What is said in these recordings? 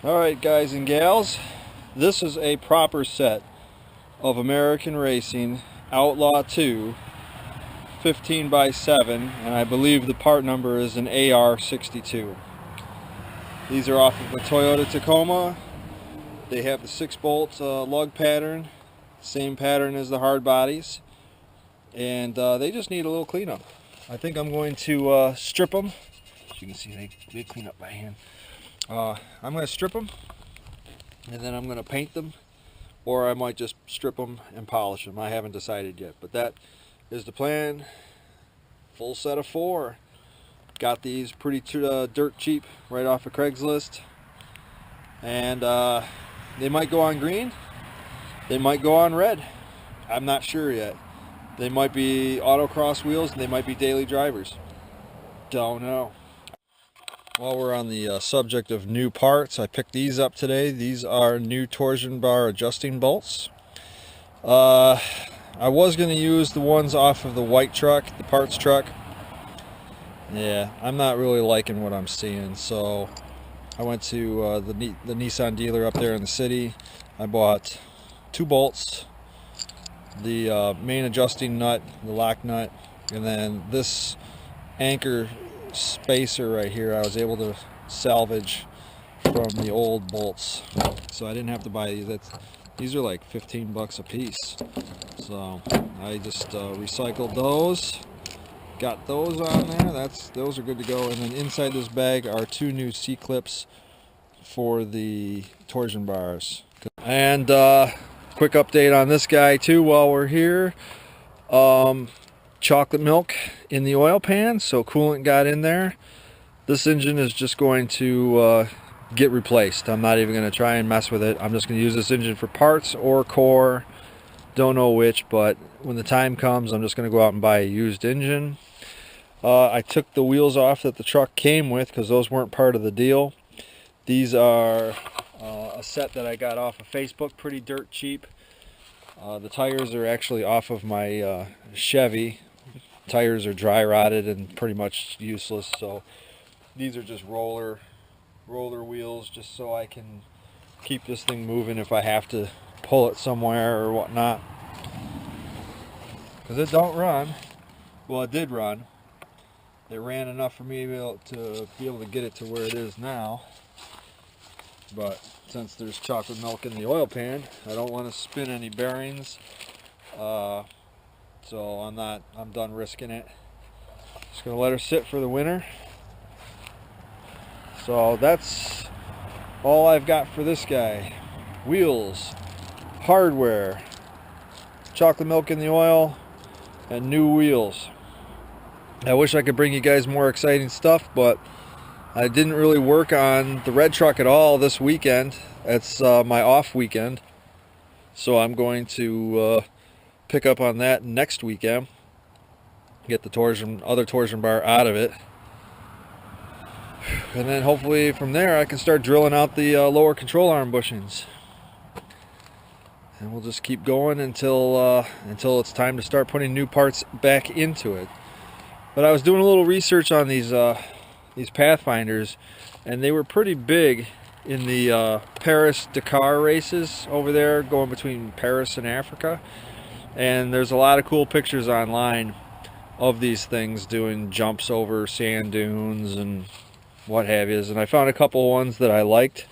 Alright guys and gals, this is a proper set of American Racing Outlaw 2 15x7, and I believe the part number is an AR62. These are off of a Toyota Tacoma. They have the 6-bolt lug pattern, same pattern as the hard bodies, and they just need a little cleanup. I think I'm going to strip them. As you can see, they clean up by hand. I'm going to strip them, and then I'm going to paint them, or I might just strip them and polish them. I haven't decided yet, but that is the plan. Full set of 4. Got these pretty dirt cheap right off of Craigslist, and they might go on green, they might go on red. I'm not sure yet. They might be autocross wheels, and they might be daily drivers. Don't know. While we're on the subject of new parts, I picked these up today. These are new torsion bar adjusting bolts. I was going to use the ones off of the white truck, the parts truck. Yeah, I'm not really liking what I'm seeing, so I went to the Nissan dealer up there in the city. I bought 2 bolts, the main adjusting nut, the lock nut, and then this anchor spacer right here I was able to salvage from the old bolts, so I didn't have to buy these. These are like 15 bucks a piece, so I just recycled those, got those on there. Those are good to go. And then inside this bag are 2 new C-clips for the torsion bars. And quick update on this guy too while we're here. Chocolate milk in the oil pan, so coolant got in there. This engine is just going to get replaced. I'm not even going to try and mess with it. I'm just going to use this engine for parts or core. Don't know which, but when the time comes, I'm just going to go out and buy a used engine. I took the wheels off that the truck came with because those weren't part of the deal. These are a set that I got off of Facebook, pretty dirt cheap. The tires are actually off of my Chevy. Tires are dry rotted and pretty much useless, so these are just roller wheels, just so I can keep this thing moving if I have to pull it somewhere or whatnot, because it don't run. Well, it did run. It ran enough for me to be able to get it to where it is now, but since there's chocolate milk in the oil pan, I don't want to spin any bearings. So I'm done risking it. Just gonna let her sit for the winter. So that's all I've got for this guy. Wheels, hardware, chocolate milk in the oil, and new wheels. I wish I could bring you guys more exciting stuff, but I didn't really work on the red truck at all this weekend. It's my off weekend, so I'm going to pick up on that next weekend, get the other torsion bar out of it, and then hopefully from there I can start drilling out the lower control arm bushings, and we'll just keep going until it's time to start putting new parts back into it. But I was doing a little research on these Pathfinders, and they were pretty big in the Paris-Dakar races over there, going between Paris and Africa. And there's a lot of cool pictures online of these things doing jumps over sand dunes and what have you. And I found a couple ones that I liked.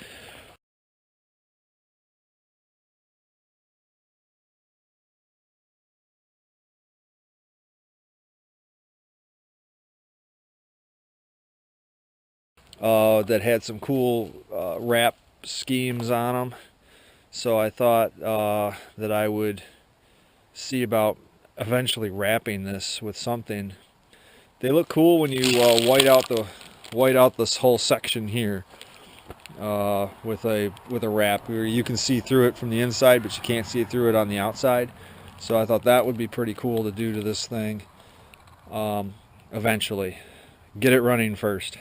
That had some cool wrap schemes on them. So I thought that I would see about eventually wrapping this with something. They look cool when you white out this whole section here with a wrap where you can see through it from the inside, but you can't see through it on the outside. So I thought that would be pretty cool to do to this thing eventually. Get it running first.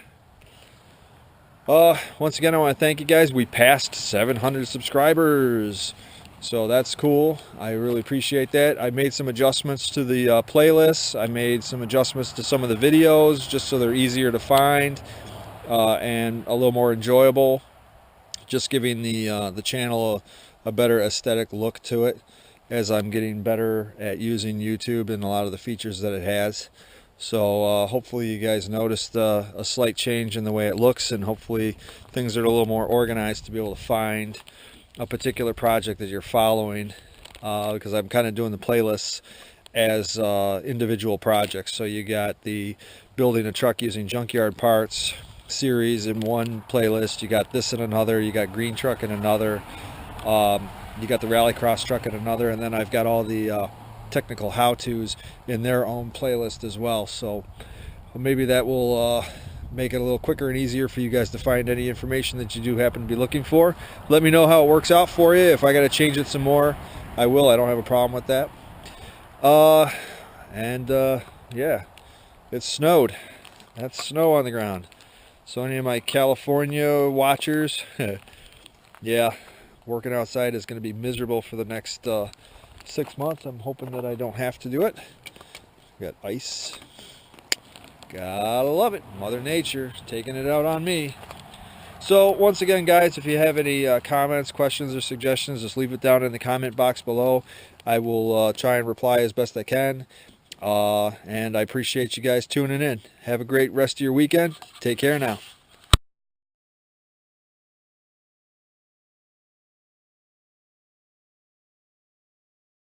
Once again, I want to thank you guys. We passed 700 subscribers. So that's cool. I really appreciate that. I made some adjustments to the playlists. I made some adjustments to some of the videos just so they're easier to find and a little more enjoyable. just giving the channel a better aesthetic look to it, as I'm getting better at using YouTube and a lot of the features that it has. So hopefully you guys noticed a slight change in the way it looks, and hopefully things are a little more organized to be able to find a particular project that you're following, because I'm kind of doing the playlists as individual projects. So you got the building a truck using junkyard parts series in one playlist, you got this in another, you got green truck in another, you got the rallycross truck in another, and then I've got all the technical how-tos in their own playlist as well. So maybe that will make it a little quicker and easier for you guys to find any information that you do happen to be looking for. Let me know how it works out for you. If I got to change it some more, I will. I don't have a problem with that. Yeah, it snowed. That's snow on the ground. So any of my California watchers, yeah, working outside is going to be miserable for the next 6 months. I'm hoping that I don't have to do it. We got ice. Gotta love it. Mother Nature taking it out on me. So once again, guys, if you have any comments, questions, or suggestions, just leave it down in the comment box below. I will try and reply as best I can. And I appreciate you guys tuning in. Have a great rest of your weekend. Take care now.